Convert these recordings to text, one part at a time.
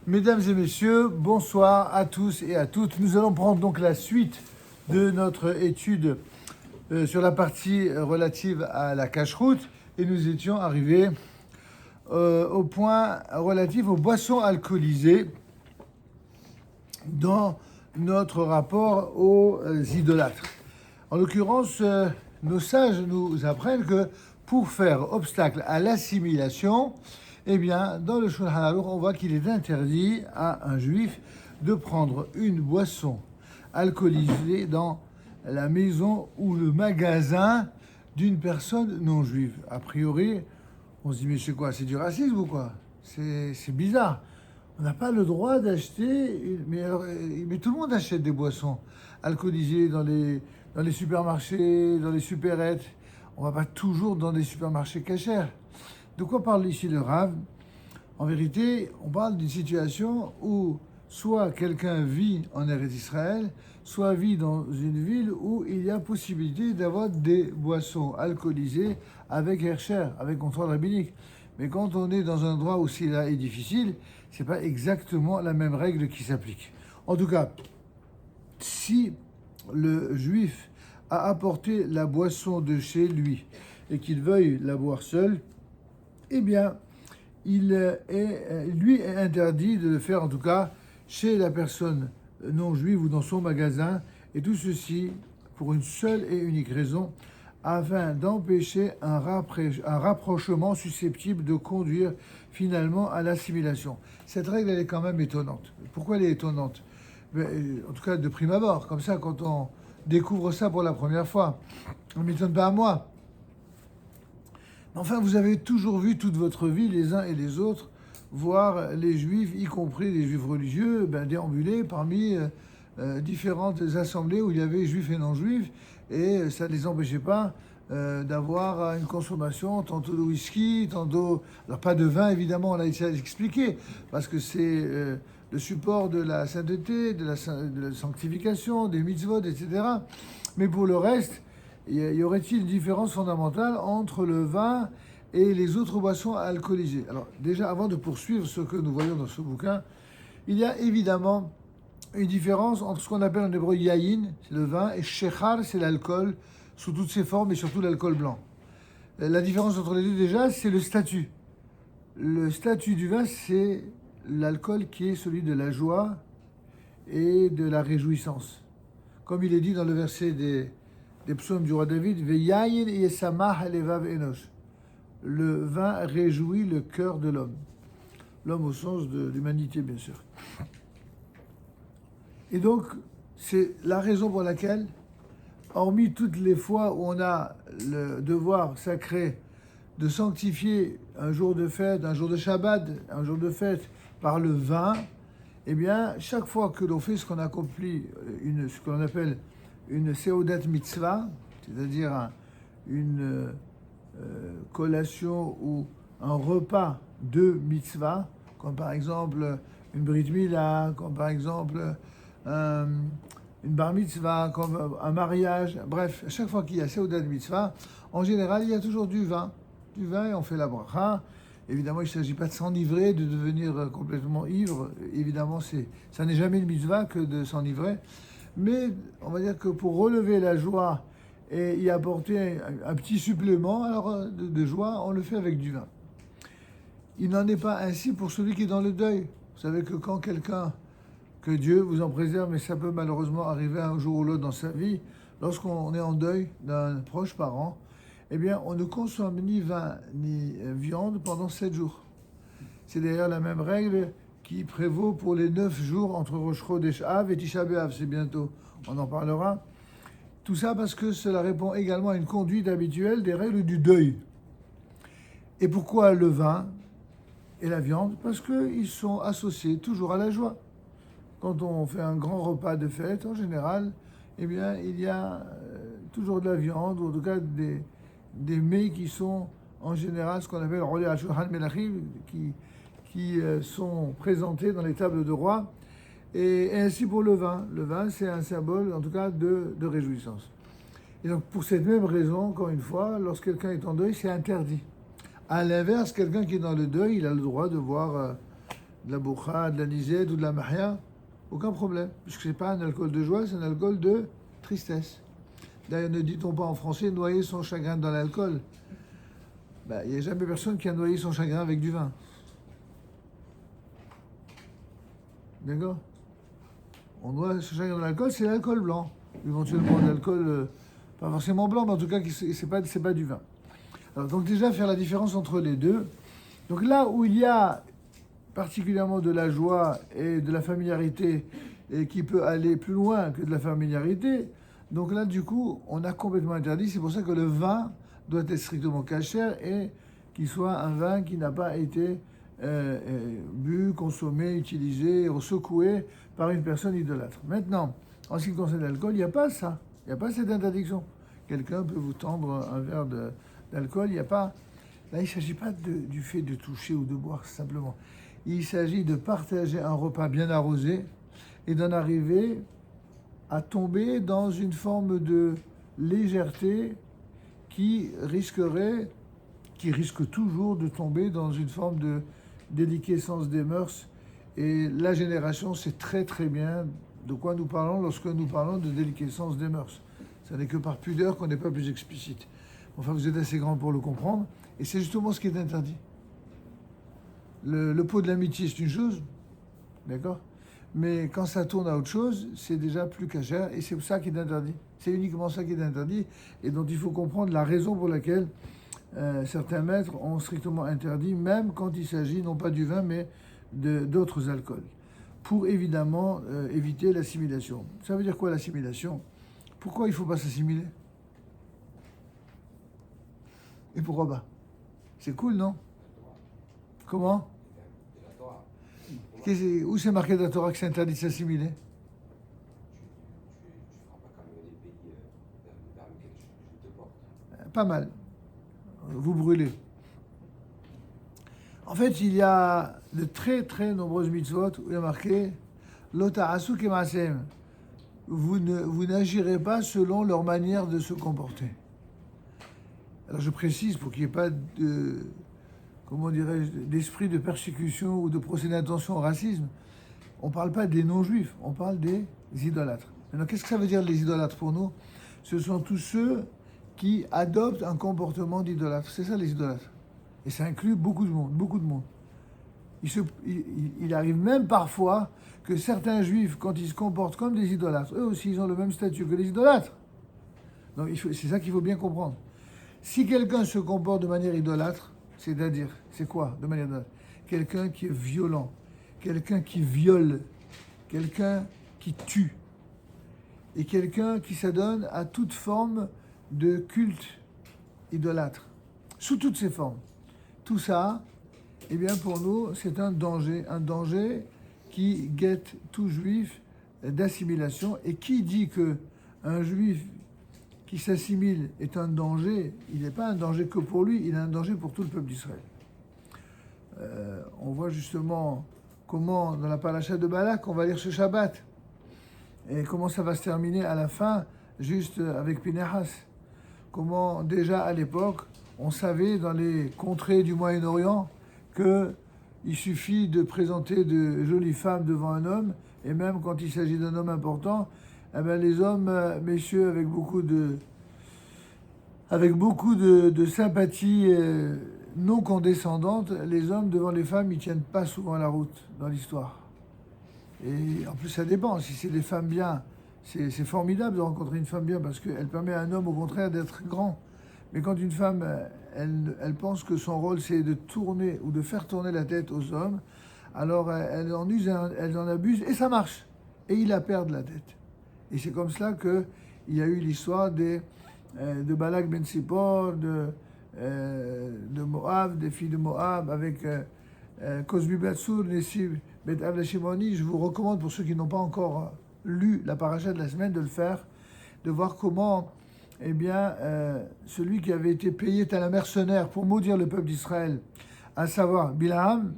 Mesdames et messieurs, bonsoir à tous et à toutes. Nous allons prendre donc la suite de notre étude sur la partie relative à la cache-route et nous étions arrivés au point relatif aux boissons alcoolisées dans notre rapport aux idolâtres. En l'occurrence, nos sages nous apprennent que pour faire obstacle à l'assimilation, eh bien, dans le Shulchan Aruch, on voit qu'il est interdit à un juif de prendre une boisson alcoolisée dans la maison ou le magasin d'une personne non juive. A priori, on se dit, mais c'est quoi? C'est du racisme ou quoi? C'est bizarre. On n'a pas le droit d'acheter, mais tout le monde achète des boissons alcoolisées dans les supermarchés, dans les supérettes. On va pas toujours dans des supermarchés cachers. De quoi parle ici le Rav? En vérité, on parle d'une situation où soit quelqu'un vit en Eretz Israël, soit vit dans une ville où il y a possibilité d'avoir des boissons alcoolisées avec Hercher, avec contrôle rabbinique. Mais quand on est dans un endroit où cela est difficile, c'est pas exactement la même règle qui s'applique. En tout cas, si le juif a apporté la boisson de chez lui et qu'il veuille la boire seul, eh bien, lui est interdit de le faire, en tout cas, chez la personne non juive ou dans son magasin, et tout ceci pour une seule et unique raison, afin d'empêcher un rapprochement susceptible de conduire finalement à l'assimilation. Cette règle, elle est quand même étonnante. Pourquoi elle est étonnante? En tout cas, de prime abord, comme ça, quand on découvre ça pour la première fois, on ne m'étonne pas à moi. Enfin, vous avez toujours vu toute votre vie, les uns et les autres, voir les juifs, y compris les juifs religieux, déambuler parmi différentes assemblées où il y avait juifs et non-juifs, et ça ne les empêchait pas d'avoir une consommation tantôt de whisky, tantôt... Alors pas de vin, évidemment, on a essayé d'expliquer, parce que c'est le support de la sainteté, de la sanctification, des mitzvot, etc. Mais pour le reste, y aurait-il une différence fondamentale entre le vin et les autres boissons alcoolisées? Alors déjà, avant de poursuivre ce que nous voyons dans ce bouquin, il y a évidemment une différence entre ce qu'on appelle en hébreu yaïn, c'est le vin, et shechar, c'est l'alcool, sous toutes ses formes, et surtout l'alcool blanc. La différence entre les deux, déjà, c'est le statut. Le statut du vin, c'est l'alcool qui est celui de la joie et de la réjouissance. Comme il est dit dans le verset des psaumes du roi David, Veyayin yesamach levav enosh. Le vin réjouit le cœur de l'homme. L'homme au sens de l'humanité, bien sûr. Et donc, c'est la raison pour laquelle, hormis toutes les fois où on a le devoir sacré de sanctifier un jour de fête, un jour de Shabbat, un jour de fête par le vin, eh bien, chaque fois que l'on fait ce qu'on accomplit, ce qu'on appelle une Seudat Mitzvah, c'est-à-dire une collation ou un repas de mitzvah, comme par exemple une Brit Mila, comme par exemple une Bar Mitzvah, comme un mariage, bref, à chaque fois qu'il y a Seudat Mitzvah, en général, il y a toujours du vin et on fait la bracha. Évidemment, il ne s'agit pas de s'enivrer, de devenir complètement ivre. Évidemment, ça n'est jamais une mitzvah que de s'enivrer. Mais on va dire que pour relever la joie et y apporter un petit supplément de joie, on le fait avec du vin. Il n'en est pas ainsi pour celui qui est dans le deuil. Vous savez que quand quelqu'un, que Dieu vous en préserve, mais ça peut malheureusement arriver un jour ou l'autre dans sa vie, lorsqu'on est en deuil d'un proche parent, eh bien, on ne consomme ni vin ni viande pendant 7 jours. C'est d'ailleurs la même règle qui prévaut pour les 9 jours entre Rosh Chodesh Av et Tisha B'Av. C'est bientôt, on en parlera. Tout ça parce que cela répond également à une conduite habituelle des règles du deuil. Et pourquoi le vin et la viande? Parce qu'ils sont associés toujours à la joie. Quand on fait un grand repas de fête, en général, eh bien, il y a toujours de la viande, ou en tout cas des mets qui sont en général ce qu'on appelle Rolé al-Shulchan Melachim, qui sont présentés dans les tables de roi. Et ainsi pour le vin. Le vin, c'est un symbole, en tout cas, de réjouissance. Et donc, pour cette même raison, encore une fois, lorsque quelqu'un est en deuil, c'est interdit. À l'inverse, quelqu'un qui est dans le deuil, il a le droit de boire de la bourra, de la nisette ou de la mahia, aucun problème. Puisque ce n'est pas un alcool de joie, c'est un alcool de tristesse. D'ailleurs, ne dit-on pas en français noyer son chagrin dans l'alcool? Il n'y a jamais personne qui a noyé son chagrin avec du vin. D'accord? On noie son chagrin dans l'alcool, c'est l'alcool blanc. Éventuellement de l'alcool, pas forcément blanc, mais en tout cas, c'est pas du vin. Alors, donc déjà, faire la différence entre les deux. Donc là où il y a particulièrement de la joie et de la familiarité, et qui peut aller plus loin que de la familiarité, donc là, du coup, on a complètement interdit. C'est pour ça que le vin doit être strictement cachère et qu'il soit un vin qui n'a pas été bu, consommé, utilisé, secoué par une personne idolâtre. Maintenant, en ce qui concerne l'alcool, il n'y a pas ça. Il n'y a pas cette interdiction. Quelqu'un peut vous tendre un verre d'alcool, il n'y a pas... Là, il ne s'agit pas du fait de toucher ou de boire, simplement. Il s'agit de partager un repas bien arrosé et d'en arriver à tomber dans une forme de légèreté qui risque toujours de tomber dans une forme de déliquescence des mœurs. Et la génération sait très très bien de quoi nous parlons lorsque nous parlons de déliquescence des mœurs. Ce n'est que par pudeur qu'on n'est pas plus explicite. Enfin, vous êtes assez grand pour le comprendre. Et c'est justement ce qui est interdit. Le pot de l'amitié, c'est une chose, d'accord? Mais quand ça tourne à autre chose, c'est déjà plus cachère et c'est ça qui est interdit. C'est uniquement ça qui est interdit et dont il faut comprendre la raison pour laquelle certains maîtres ont strictement interdit, même quand il s'agit non pas du vin, mais d'autres alcools, pour évidemment éviter l'assimilation. Ça veut dire quoi l'assimilation? Pourquoi il ne faut pas s'assimiler? Et pourquoi pas? C'est cool, non? Comment? Où c'est marqué dans la Torah que c'est interdit de s'assimiler? Pas mal. Vous brûlez. En fait, il y a de très très nombreuses mitzvot où il y a marqué Lota'asu kemasem. Vous n'agirez pas selon leur manière de se comporter. Alors je précise pour qu'il n'y ait pas de, comment dirais-je, d'esprit de persécution ou de procès d'intention au racisme. On ne parle pas des non-juifs, on parle des idolâtres. Maintenant, qu'est-ce que ça veut dire les idolâtres pour nous? Ce sont tous ceux qui adoptent un comportement d'idolâtre. C'est ça les idolâtres. Et ça inclut beaucoup de monde, beaucoup de monde. Il arrive même parfois que certains juifs, quand ils se comportent comme des idolâtres, eux aussi ils ont le même statut que les idolâtres. Donc c'est ça qu'il faut bien comprendre. Si quelqu'un se comporte de manière idolâtre, c'est-à-dire, c'est quoi de manière idolâtre? Quelqu'un qui est violent, quelqu'un qui viole, quelqu'un qui tue, et quelqu'un qui s'adonne à toute forme de culte idolâtre, sous toutes ses formes. Tout ça, eh bien pour nous, c'est un danger qui guette tout juif d'assimilation. Et qui dit que un juif qui s'assimile est un danger, il n'est pas un danger que pour lui, il est un danger pour tout le peuple d'Israël. On voit justement comment, dans la paracha de Balak, on va lire ce Shabbat, et comment ça va se terminer à la fin, juste avec Pinehas. Comment déjà à l'époque, on savait dans les contrées du Moyen-Orient qu'il suffit de présenter de jolies femmes devant un homme, et même quand il s'agit d'un homme important, eh bien les hommes, messieurs, avec beaucoup de sympathie non condescendante, les hommes devant les femmes, ils tiennent pas souvent la route dans l'histoire. Et en plus, ça dépend. Si c'est des femmes bien, c'est formidable de rencontrer une femme bien parce qu'elle permet à un homme, au contraire, d'être grand. Mais quand une femme, elle pense que son rôle, c'est de tourner ou de faire tourner la tête aux hommes, alors elle en use, elle en abuse, et ça marche. Et ils la perdent la tête. Et c'est comme cela qu'il y a eu l'histoire de Balak ben Sippor, de Moab, des filles de Moab, avec Cosbi Batsur, Nessib Bet Avlashimoni. Je vous recommande, pour ceux qui n'ont pas encore lu la paracha de la semaine, de le faire, de voir comment, eh bien, celui qui avait été payé tel un mercenaire pour maudire le peuple d'Israël, à savoir Bilham,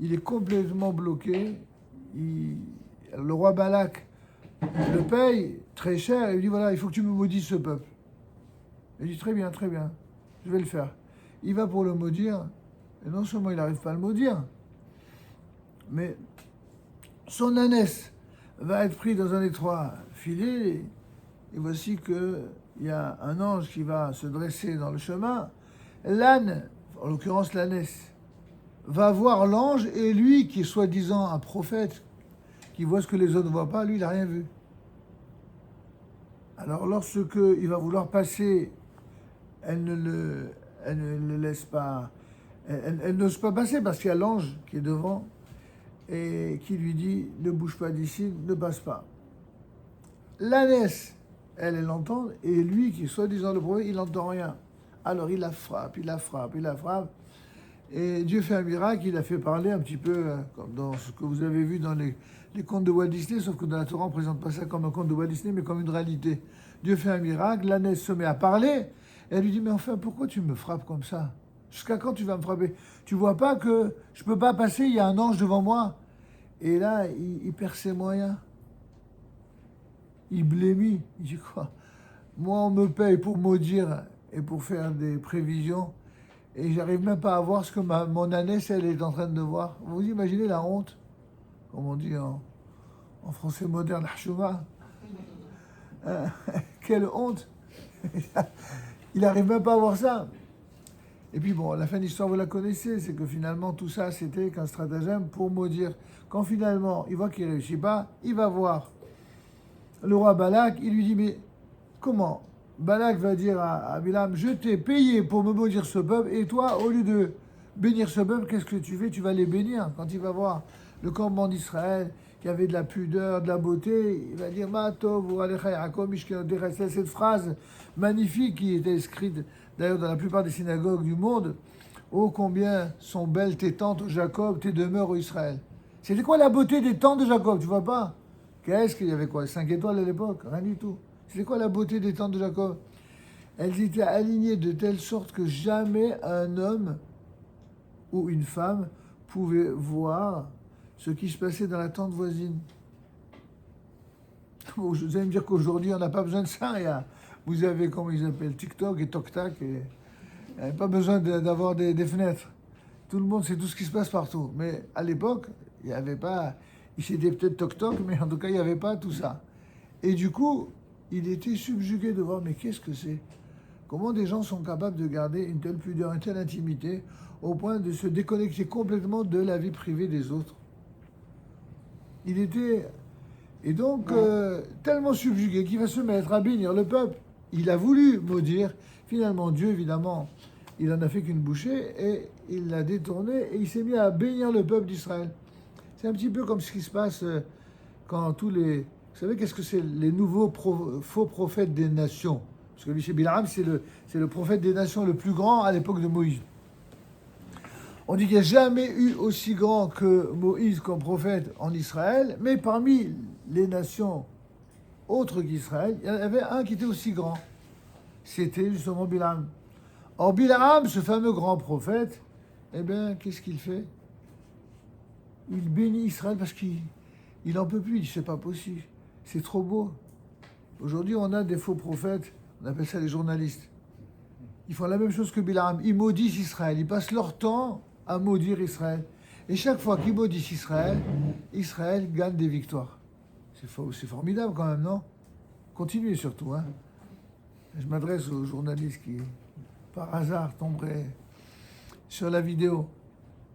il est complètement bloqué. Le roi Balak le paye très cher et lui dit voilà, il faut que tu me maudisses ce peuple. Il dit très bien, je vais le faire. Il va pour le maudire, et non seulement il n'arrive pas à le maudire, mais son ânesse va être pris dans un étroit filet, et voici qu'il y a un ange qui va se dresser dans le chemin. L'âne, en l'occurrence l'ânesse, va voir l'ange, et lui, qui est soi-disant un prophète, qui voit ce que les autres ne voient pas, lui, il n'a rien vu. Alors lorsqu'il va vouloir passer, elle ne le laisse pas, elle n'ose pas passer parce qu'il y a l'ange qui est devant et qui lui dit « Ne bouge pas d'ici, ne passe pas ». L'ânesse, elle l'entend, et lui, qui est soi-disant le prophète, il n'entend rien. Alors il la frappe, il la frappe, il la frappe, et Dieu fait un miracle, il a fait parler un petit peu comme dans ce que vous avez vu dans les contes de Walt Disney, sauf que dans la Torah, on ne présente pas ça comme un conte de Walt Disney, mais comme une réalité. Dieu fait un miracle, l'ânesse se met à parler, et elle lui dit « Mais enfin, pourquoi tu me frappes comme ça? Jusqu'à quand tu vas me frapper? Tu vois pas que je peux pas passer, il y a un ange devant moi ?» Et là, il perd ses moyens. Il blémit. Il dit quoi? Moi, on me paye pour maudire et pour faire des prévisions, et j'arrive même pas à voir ce que mon ânesse, elle est en train de voir. Vous imaginez la honte, comme on dit en français moderne, Hchouma. Quelle honte. Il n'arrive même pas à voir ça. Et puis bon, la fin de l'histoire, vous la connaissez, c'est que finalement, tout ça, c'était qu'un stratagème pour maudire. Quand finalement, il voit qu'il ne réussit pas, il va voir le roi Balak, il lui dit, mais comment? Balak va dire à Bilam, je t'ai payé pour me maudire ce peuple, et toi, au lieu de bénir ce peuple, qu'est-ce que tu fais? Tu vas les bénir. Quand il va voir le campement d'Israël, qui avait de la pudeur, de la beauté, il va dire, c'est cette phrase magnifique qui était écrite d'ailleurs dans la plupart des synagogues du monde. Oh, combien sont belles tes tentes, ô Jacob, tes demeures, ô Israël. C'était quoi la beauté des tentes de Jacob? Tu vois pas? Qu'est-ce qu'il y avait quoi? 5 étoiles à l'époque? Rien du tout. C'était quoi la beauté des tentes de Jacob? Elles étaient alignées de telle sorte que jamais un homme ou une femme pouvait voir ce qui se passait dans la tente voisine. Vous allez me dire qu'aujourd'hui, on n'a pas besoin de ça. Vous avez, comment ils appellent, TikTok et TokTak. Il n'y avait pas besoin d'avoir des fenêtres. Tout le monde sait tout ce qui se passe partout. Mais à l'époque, il n'y avait pas... C'était peut-être TokTok, mais en tout cas, il n'y avait pas tout ça. Et du coup, il était subjugué de voir, mais qu'est-ce que c'est? Comment des gens sont capables de garder une telle pudeur, une telle intimité, au point de se déconnecter complètement de la vie privée des autres? Il était... Et donc, tellement subjugué qu'il va se mettre à bénir le peuple. Il a voulu maudire. Finalement, Dieu, évidemment, il en a fait qu'une bouchée et il l'a détourné et il s'est mis à bénir le peuple d'Israël. C'est un petit peu comme ce qui se passe quand tous les... Vous savez, qu'est-ce que c'est les nouveaux faux prophètes des nations? Parce que lui, chez Bilham, c'est le prophète des nations le plus grand à l'époque de Moïse. On dit qu'il n'y a jamais eu aussi grand que Moïse comme prophète en Israël, mais parmi les nations autres qu'Israël, il y en avait un qui était aussi grand. C'était justement Bilham. Or, Bilham, ce fameux grand prophète, eh bien, qu'est-ce qu'il fait? Il bénit Israël parce qu'il n'en peut plus. Il dit, c'est pas possible. C'est trop beau. Aujourd'hui, on a des faux prophètes. On appelle ça les journalistes. Ils font la même chose que Bilham. Ils maudissent Israël. Ils passent leur temps à maudire Israël. Et chaque fois qu'ils maudissent Israël, Israël gagne des victoires. C'est formidable quand même, non? Continuez surtout. Hein. Je m'adresse aux journalistes qui, par hasard, tomberaient sur la vidéo.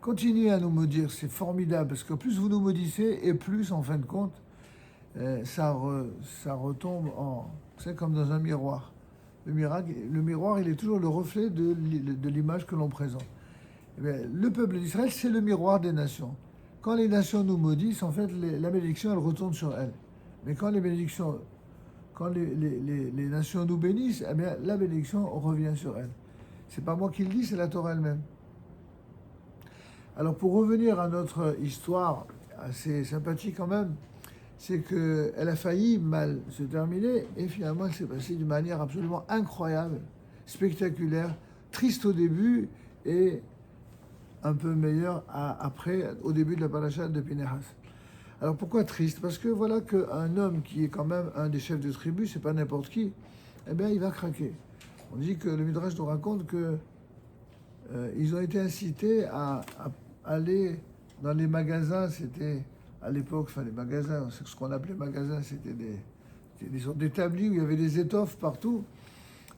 Continuez à nous maudire, c'est formidable, parce que plus vous nous maudissez, et plus, en fin de compte, ça retombe c'est comme dans un miroir. Le miroir, il est toujours le reflet de l'image que l'on présente. Eh bien, le peuple d'Israël, c'est le miroir des nations. Quand les nations nous maudissent, en fait, la bénédiction, elle retourne sur elles. Mais quand les nations nous bénissent, eh bien, la bénédiction revient sur elles. C'est pas moi qui le dis, c'est la Torah elle-même. Alors, pour revenir à notre histoire, assez sympathique quand même, c'est qu'elle a failli mal se terminer, et finalement, elle s'est passée d'une manière absolument incroyable, spectaculaire, triste au début, et un peu meilleur après, au début de la paracha de Pinehas. Alors pourquoi triste? Parce que voilà qu'un homme qui est quand même un des chefs de tribu, c'est pas n'importe qui, eh bien il va craquer. On dit que le Midrash nous raconte que ils ont été incités à aller dans les magasins, c'était, à l'époque, enfin les magasins, ce qu'on appelait magasins, c'était des sortes d'établis où il y avait des étoffes partout.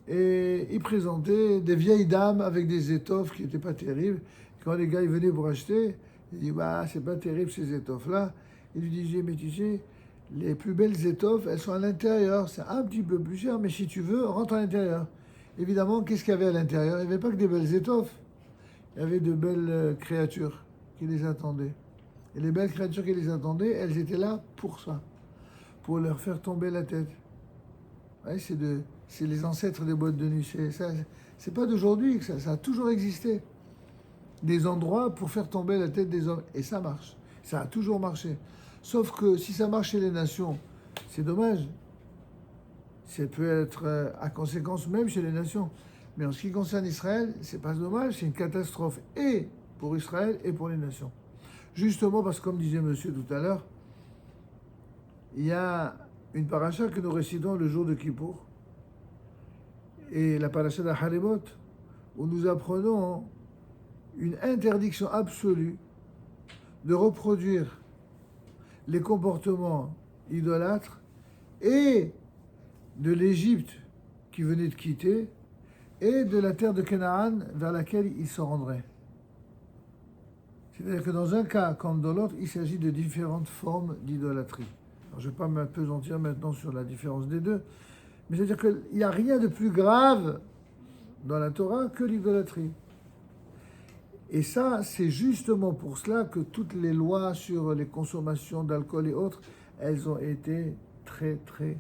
Et ils présentaient des vieilles dames avec des étoffes qui n'étaient pas terribles. Quand les gars ils venaient pour acheter, ils disaient bah c'est pas terrible ces étoffes-là. Ils lui disaient mais tu sais, les plus belles étoffes, elles sont à l'intérieur. C'est un petit peu plus cher, mais si tu veux, rentre à l'intérieur. Évidemment, qu'est-ce qu'il y avait à l'intérieur? Il n'y avait pas que des belles étoffes. Il y avait de belles créatures qui les attendaient. Et les belles créatures qui les attendaient, elles étaient là pour ça, pour leur faire tomber la tête. Ouais, c'est les ancêtres des boîtes de nuit. C'est pas d'aujourd'hui que ça a toujours existé. Des endroits pour faire tomber la tête des hommes. Et ça marche. Ça a toujours marché. Sauf que si ça marche chez les nations, c'est dommage. Ça peut être à conséquence même chez les nations. Mais en ce qui concerne Israël, c'est pas dommage, c'est une catastrophe et pour Israël et pour les nations. Justement parce que, comme disait monsieur tout à l'heure, il y a une paracha que nous récitons le jour de Kippour, et la paracha d'Aharimot, où nous apprenons une interdiction absolue de reproduire les comportements idolâtres et de l'Égypte qui venait de quitter et de la terre de Canaan vers laquelle ils se rendraient. C'est-à-dire que dans un cas comme dans l'autre, il s'agit de différentes formes d'idolâtrie. Alors, je ne vais pas m'apesantir maintenant sur la différence des deux, mais c'est-à-dire qu'il n'y a rien de plus grave dans la Torah que l'idolâtrie. Et ça, c'est justement pour cela que toutes les lois sur les consommations d'alcool et autres, elles ont été très, très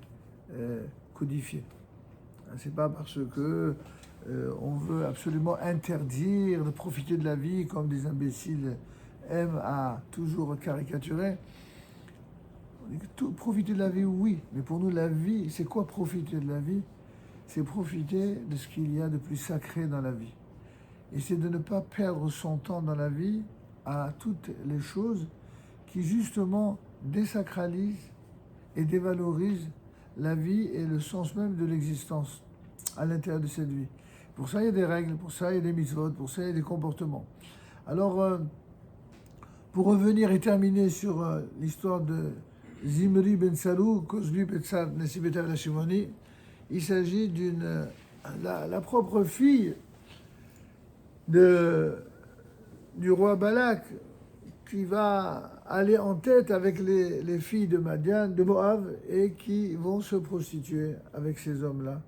codifiées. C'est pas parce que on veut absolument interdire de profiter de la vie comme des imbéciles aiment à toujours caricaturer. Profiter de la vie, oui, mais pour nous, la vie, c'est quoi profiter de la vie? C'est profiter de ce qu'il y a de plus sacré dans la vie. Et c'est de ne pas perdre son temps dans la vie à toutes les choses qui, justement, désacralisent et dévalorisent la vie et le sens même de l'existence à l'intérieur de cette vie. Pour ça, il y a des règles, pour ça, il y a des mitzvot, pour ça, il y a des comportements. Alors, pour revenir et terminer sur l'histoire de Zimri ben Salou, Kozbi Petzar Nessibetav la Shimoni, il s'agit d'une la propre fille du roi Balak qui va aller en tête avec les filles de Madian, de Moab, et qui vont se prostituer avec ces hommes-là.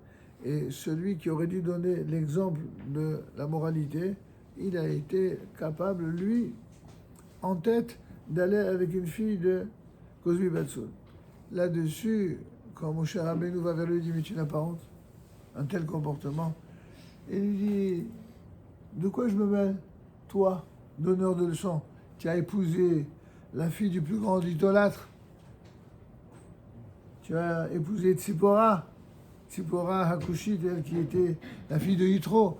Et celui qui aurait dû donner l'exemple de la moralité, il a été capable, lui, en tête, d'aller avec une fille de Kozbi Batsoul. Là-dessus, quand Moshe Rabbeinu va vers lui, il dit, mais tu n'as pas honte, un tel comportement. Et il dit, de quoi je me mêle, toi, donneur de leçons, tu as épousé la fille du plus grand idolâtre, tu as épousé Tzipora Hakushit, elle qui était la fille de Yitro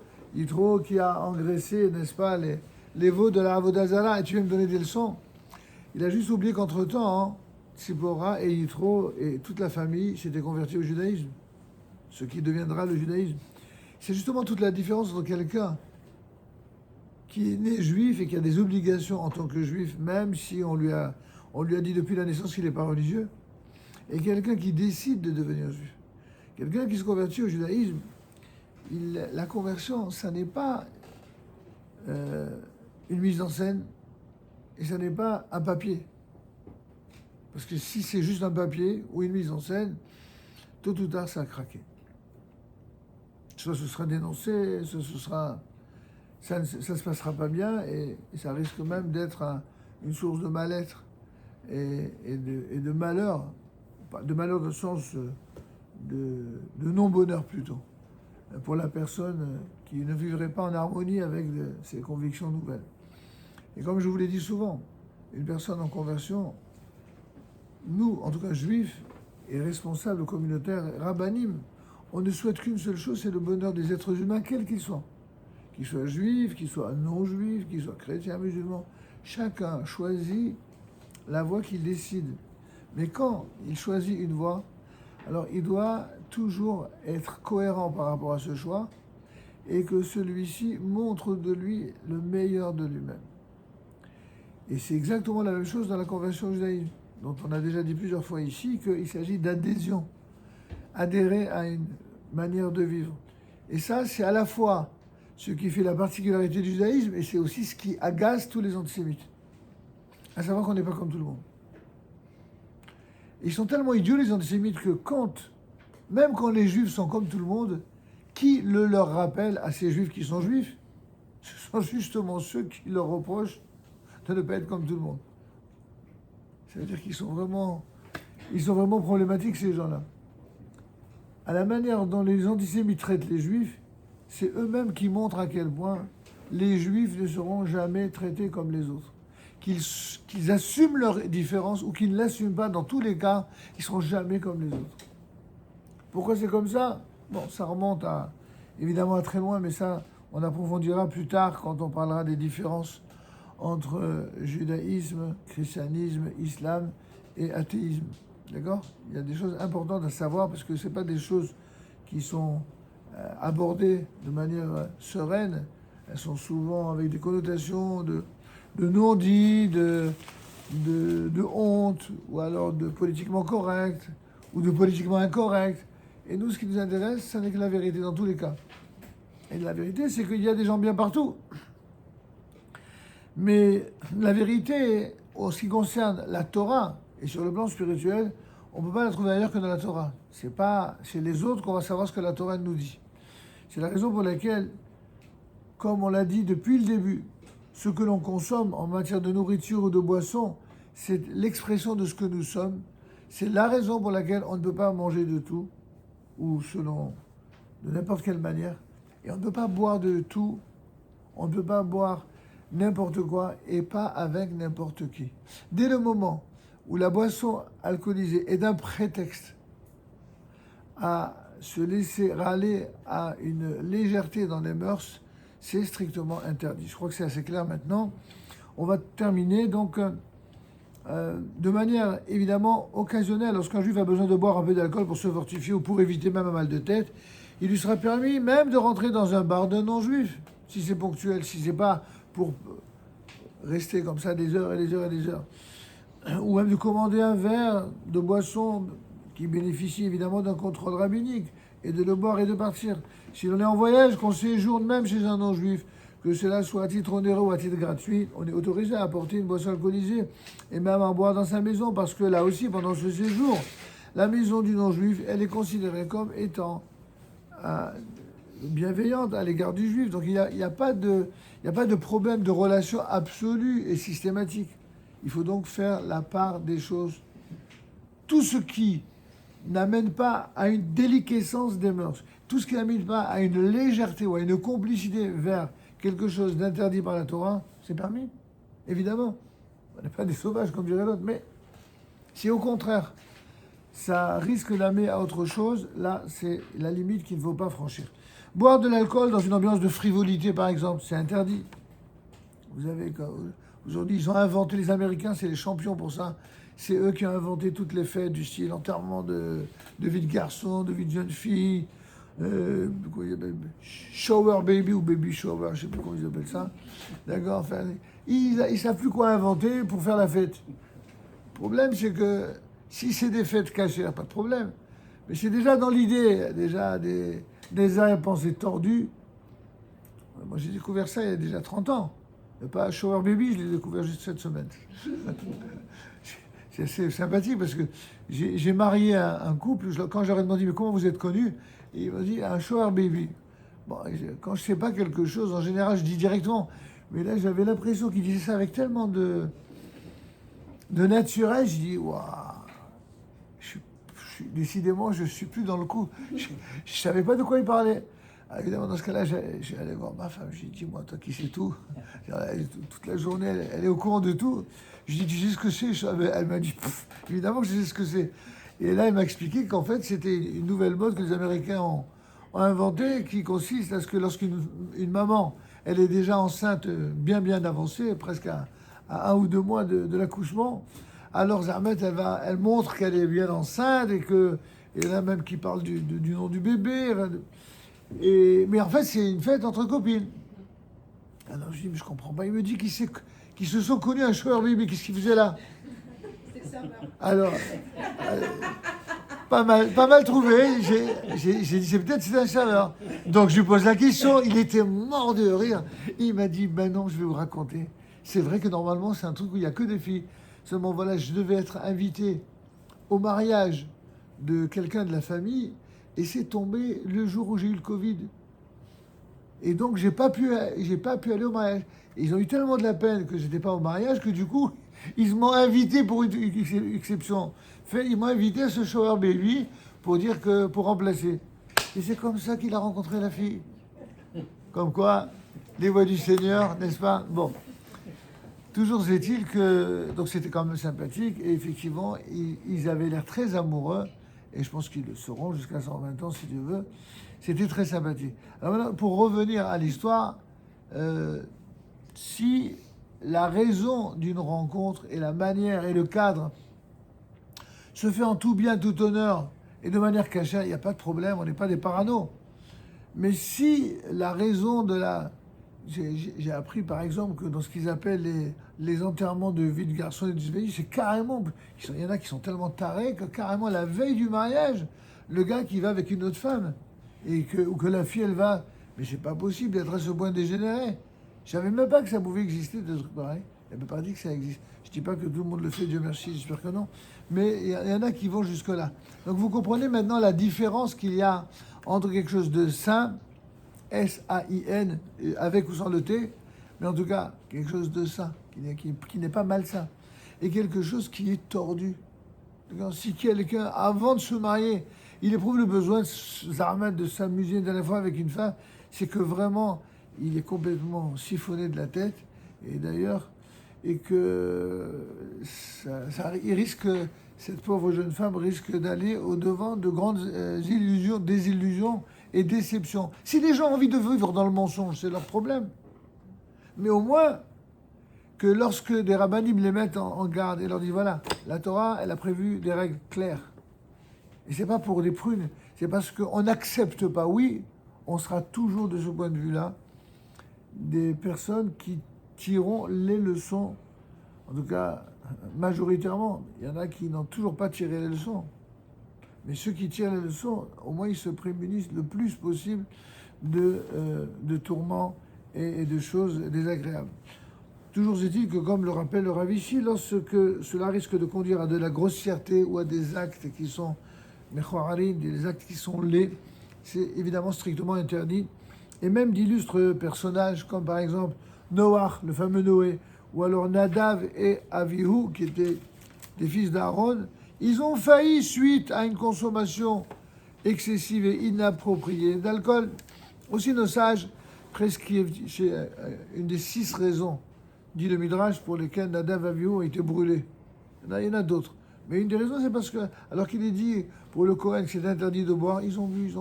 qui a engraissé, n'est-ce pas, les veaux de la Avodah Zarah, et tu viens me donner des leçons. Il a juste oublié qu'entre-temps, Tzipora et Yitro et toute la famille s'étaient convertis au judaïsme, ce qui deviendra le judaïsme. C'est justement toute la différence entre quelqu'un qui est né juif et qui a des obligations en tant que juif, même si on lui a dit depuis la naissance qu'il n'est pas religieux, et quelqu'un qui décide de devenir juif. Quelqu'un qui se convertit au judaïsme, la conversion, ça n'est pas une mise en scène et ça n'est pas un papier. Parce que si c'est juste un papier ou une mise en scène, tôt ou tard, ça a craqué. Soit ce sera dénoncé, soit ça ne se passera pas bien et ça risque même d'être une source de mal-être et de malheur. De malheur dans le sens de non-bonheur plutôt, pour la personne qui ne vivrait pas en harmonie avec ses convictions nouvelles. Et comme je vous l'ai dit souvent, une personne en conversion, nous, en tout cas juifs et responsables communautaires, rabbanim, on ne souhaite qu'une seule chose, c'est le bonheur des êtres humains, quels qu'ils soient. Qu'ils soient juifs, qu'ils soient non-juifs, qu'ils soient chrétiens, musulmans. Chacun choisit la voie qu'il décide. Mais quand il choisit une voie, alors il doit toujours être cohérent par rapport à ce choix et que celui-ci montre de lui le meilleur de lui-même. Et c'est exactement la même chose dans la conversion au judaïsme, dont on a déjà dit plusieurs fois ici qu'il s'agit d'adhésion, adhérer à une manière de vivre. Et ça, c'est à la fois ce qui fait la particularité du judaïsme et c'est aussi ce qui agace tous les antisémites. À savoir qu'on n'est pas comme tout le monde. Ils sont tellement idiots, les antisémites, que même quand les juifs sont comme tout le monde, qui le leur rappelle à ces juifs qui sont juifs? Ce sont justement ceux qui leur reprochent de ne pas être comme tout le monde. Ça veut dire qu'ils sont vraiment problématiques, ces gens-là. À la manière dont les antisémites traitent les juifs, c'est eux-mêmes qui montrent à quel point les juifs ne seront jamais traités comme les autres. Qu'ils assument leur différence ou qu'ils ne l'assument pas, dans tous les cas, ils ne seront jamais comme les autres. Pourquoi c'est comme ça? Bon, ça remonte évidemment à très loin, mais ça, on approfondira plus tard quand on parlera des différences entre judaïsme, christianisme, islam et athéisme. D'accord? Il y a des choses importantes à savoir parce que ce n'est pas des choses qui sont abordées de manière sereine. Elles sont souvent avec des connotations de non-dit, de honte, ou alors de politiquement correct, ou de politiquement incorrect. Et nous, ce qui nous intéresse, ce n'est que la vérité dans tous les cas. Et la vérité, c'est qu'il y a des gens bien partout. Mais la vérité, en ce qui concerne la Torah, et sur le plan spirituel, on ne peut pas la trouver ailleurs que dans la Torah. C'est pas chez les autres qu'on va savoir ce que la Torah nous dit. C'est la raison pour laquelle, comme on l'a dit depuis le début, ce que l'on consomme en matière de nourriture ou de boisson, c'est l'expression de ce que nous sommes. C'est la raison pour laquelle on ne peut pas manger de tout, ou de n'importe quelle manière. Et on ne peut pas boire de tout, on ne peut pas boire n'importe quoi et pas avec n'importe qui. Dès le moment où la boisson alcoolisée est un prétexte à se laisser râler à une légèreté dans les mœurs, c'est strictement interdit. Je crois que c'est assez clair maintenant. On va terminer donc de manière évidemment occasionnelle. Lorsqu'un juif a besoin de boire un peu d'alcool pour se fortifier ou pour éviter même un mal de tête, il lui sera permis même de rentrer dans un bar d'un non-juif, si c'est ponctuel, si c'est pas pour rester comme ça des heures et des heures et des heures. Ou même de commander un verre de boisson qui bénéficie évidemment d'un contrôle rabbinique et de le boire et de partir. Si l'on est en voyage, qu'on séjourne même chez un non-juif, que cela soit à titre onéreux ou à titre gratuit, on est autorisé à apporter une boisson alcoolisée et même à boire dans sa maison, parce que là aussi, pendant ce séjour, la maison du non-juif, elle est considérée comme étant bienveillante à l'égard du juif. Donc il n'y a pas de problème de relation absolue et systématique. Il faut donc faire la part des choses. Tout ce qui n'amène pas à une déliquescence des mœurs, tout ce qui n'amène pas à une légèreté ou à une complicité vers quelque chose d'interdit par la Torah, c'est permis, évidemment. On n'est pas des sauvages, comme dirait l'autre, mais si au contraire, ça risque d'amener à autre chose, là, c'est la limite qu'il ne faut pas franchir. Boire de l'alcool dans une ambiance de frivolité, par exemple, c'est interdit. Vous avez, aujourd'hui, ils ont inventé, les Américains, c'est les champions pour ça. C'est eux qui ont inventé toutes les fêtes du style enterrement de vie de garçon, de vie de jeune fille, shower baby ou baby shower, je ne sais plus comment ils appellent ça. D'accord, enfin, ils ne savent plus quoi inventer pour faire la fête. Le problème, c'est que si c'est des fêtes cachées, pas de problème. Mais c'est déjà dans l'idée, déjà des arrière-pensées tordues. Moi, j'ai découvert ça il y a déjà 30 ans. Pas shower baby, je l'ai découvert juste cette semaine. C'est assez sympathique parce que j'ai marié un couple. Quand j'aurais demandé mais comment vous êtes connu, et il m'a dit un shower baby. Bon, quand je sais pas quelque chose, en général, je dis directement. Mais là, j'avais l'impression qu'il disait ça avec tellement de naturel. Je dis waouh, décidément, je suis plus dans le coup. Je savais pas de quoi il parlait. Alors, évidemment, dans ce cas-là, j'ai allé voir ma femme. Je lui ai dit, moi, toi qui sais tout, toute la journée, elle est au courant de tout. Je lui ai dit, tu sais ce que c'est? Elle m'a dit, évidemment que je sais ce que c'est. Et là, elle m'a expliqué qu'en fait, c'était une nouvelle mode que les Américains ont inventée, qui consiste à ce que lorsqu'une maman, elle est déjà enceinte bien avancée, presque à 1 ou 2 mois de l'accouchement, alors Zahmet, elle montre qu'elle est bien enceinte et il y en a même qui parlent du nom du bébé. Mais en fait, c'est une fête entre copines. Alors je dis, mais je comprends pas. Il me dit qu'il qui se sont connus un shower baby. Qu'est-ce qu'ils faisaient là? Alors, pas mal trouvé. J'ai dit, c'est peut-être c'est un serveur. Donc je lui pose la question. Il était mort de rire. Il m'a dit, ben non, je vais vous raconter. C'est vrai que normalement, c'est un truc où il n'y a que des filles. Seulement, voilà, je devais être invité au mariage de quelqu'un de la famille. Et c'est tombé le jour où j'ai eu le Covid. Et donc, j'ai pas pu aller au mariage. Et ils ont eu tellement de la peine que j'étais pas au mariage que du coup, ils m'ont invité pour une exception. Ils m'ont invité à ce shower baby pour remplacer. Et c'est comme ça qu'il a rencontré la fille. Comme quoi, les voies du Seigneur, n'est-ce pas? Bon. Toujours est-il que... Donc c'était quand même sympathique. Et effectivement, ils avaient l'air très amoureux. Et je pense qu'ils le seront jusqu'à 120 ans, si Dieu veut. C'était très sympathique. Alors maintenant, pour revenir à l'histoire, si la raison d'une rencontre et la manière et le cadre se fait en tout bien, tout honneur et de manière cachée, il n'y a pas de problème, on n'est pas des paranos. Mais si la raison de la... J'ai appris par exemple que dans ce qu'ils appellent les enterrements de vie de garçon et de fille, c'est carrément... Il y en a qui sont tellement tarés que carrément la veille du mariage, le gars qui va avec une autre femme, ou que la fille elle va... Mais c'est pas possible d'être à ce point dégénéré. Je savais même pas que ça pouvait exister des trucs pareils. Elle m'a pas dit que ça existe. Je dis pas que tout le monde le fait, Dieu merci, j'espère que non. Mais il y en a qui vont jusque-là. Donc vous comprenez maintenant la différence qu'il y a entre quelque chose de sain, S-A-I-N, avec ou sans le T, mais en tout cas, quelque chose de sain, qui n'est pas malsain, et quelque chose qui est tordu. Si quelqu'un, avant de se marier, il éprouve le besoin de s'amuser une dernière fois avec une femme, c'est que vraiment, il est complètement siphonné de la tête, et d'ailleurs, et que il risque, cette pauvre jeune femme risque d'aller au-devant de grandes illusions, désillusions et déceptions. Si les gens ont envie de vivre dans le mensonge, c'est leur problème. Mais au moins, que lorsque des rabbinim les mettent en garde et leur disent, voilà, la Torah, elle a prévu des règles claires. Et c'est pas pour des prunes, c'est parce qu'on n'accepte pas. Oui, on sera toujours de ce point de vue-là des personnes qui tireront les leçons, en tout cas majoritairement. Il y en a qui n'ont toujours pas tiré les leçons. Mais ceux qui tirent les leçons, au moins ils se prémunissent le plus possible de tourments et de choses désagréables. Toujours est-il que, comme le rappelle le Rav ici, lorsque cela risque de conduire à de la grossièreté ou à des actes qui sont mechorarim, des actes qui sont laids, c'est évidemment strictement interdit. Et même d'illustres personnages, comme par exemple Noach, le fameux Noé, ou alors Nadav et Avihu, qui étaient des fils d'Aaron, ils ont failli suite à une consommation excessive et inappropriée d'alcool. Aussi, nos sages prescrivent une des 6 raisons, dit le Midrash, pour lesquelles Nadav et Avihu ont été brûlés. Il y en a d'autres. Mais une des raisons, c'est parce que, alors qu'il est dit pour le Kohen que c'est interdit de boire, ils ont bu.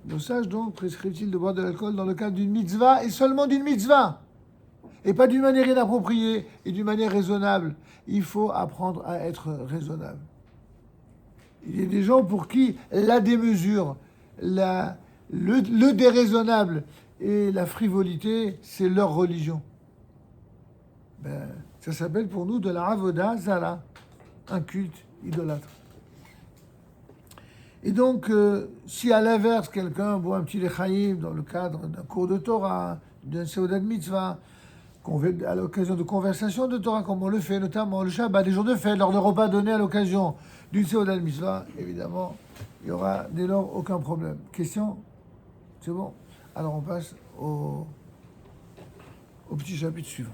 Nos sages, donc, prescrivent-ils de boire de l'alcool dans le cadre d'une mitzvah et seulement d'une mitzvah, et pas d'une manière inappropriée et d'une manière raisonnable. Il faut apprendre à être raisonnable. Il y a des gens pour qui la démesure, le déraisonnable et la frivolité, c'est leur religion. Ça s'appelle pour nous de la avoda zara, un culte idolâtre. Et donc, si à l'inverse, quelqu'un boit un petit lechaïm dans le cadre d'un cours de Torah, d'un seudat mitzvah, à l'occasion de conversations de Torah, comme on le fait notamment le Shabbat, les jours de fête, lors de repas donnés à l'occasion d'une seudat mitzvah, évidemment, il n'y aura dès lors aucun problème. Question? C'est bon? Alors on passe au petit chapitre suivant.